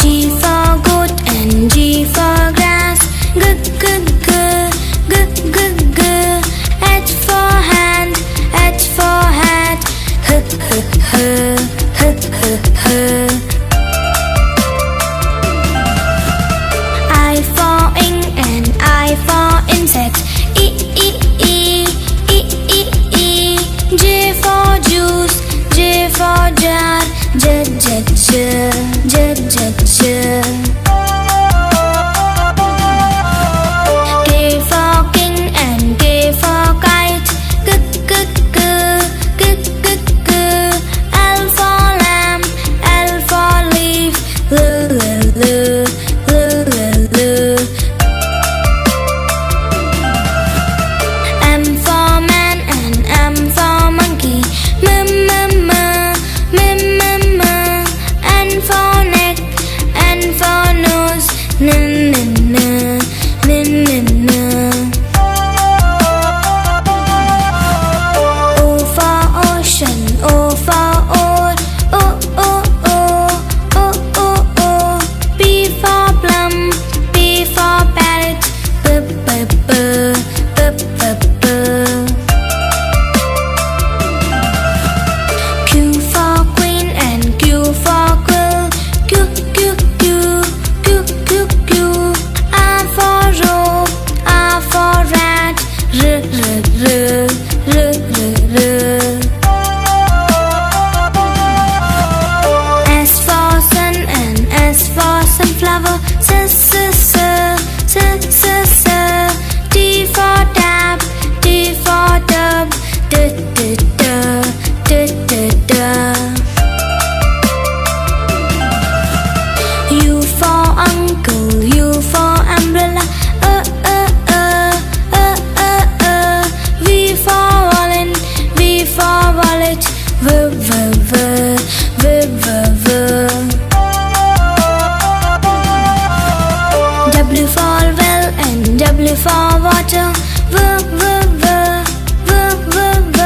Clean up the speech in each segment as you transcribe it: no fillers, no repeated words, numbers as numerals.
G for goat and G for grass. G, g, g, g, g, g. H for hand, H for hat. H, h, h, h, h, h. I for ink and I for insect. E, e, e, e, e, e. J for juice, J for jar. J, j, j, j, j, j. K for king and K for kite. K, k, k, k, k, k. L for lamb, L for leaf. L, l, l, l, l, l. M for man and M for monkey. M, m, m, m, m, m. N for neck, N for nose. N, n, n, n, n, n. O for ocean, O for oar. O, o, o, o, o, o. P for plum, P for parrot. P, p, p, p, p, p. Q for queen and Q for quill. Q, q, q, q, q, q. R for rope, R for rat. R, r, r, r, r, r. S for sun and S for sunflower. S, s, s, s, s, s. T for tap, T for tub. D, d, d, d, d, d. U for uncle, U for umbrella. V for wallet, V for wallet. V, v, v, v, v, v. W for well and W for water. V, v, v, v, v, v.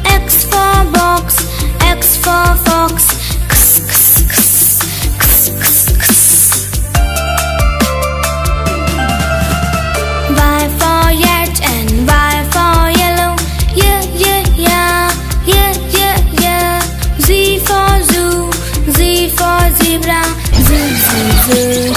X for box, X for fox. X, x, x, x, x, x. Y for yet and Y for yellow. Yeah, yeah, yeah, yeah, yeah, yeah. Z for zoo, Z for zebra. Z, z, z.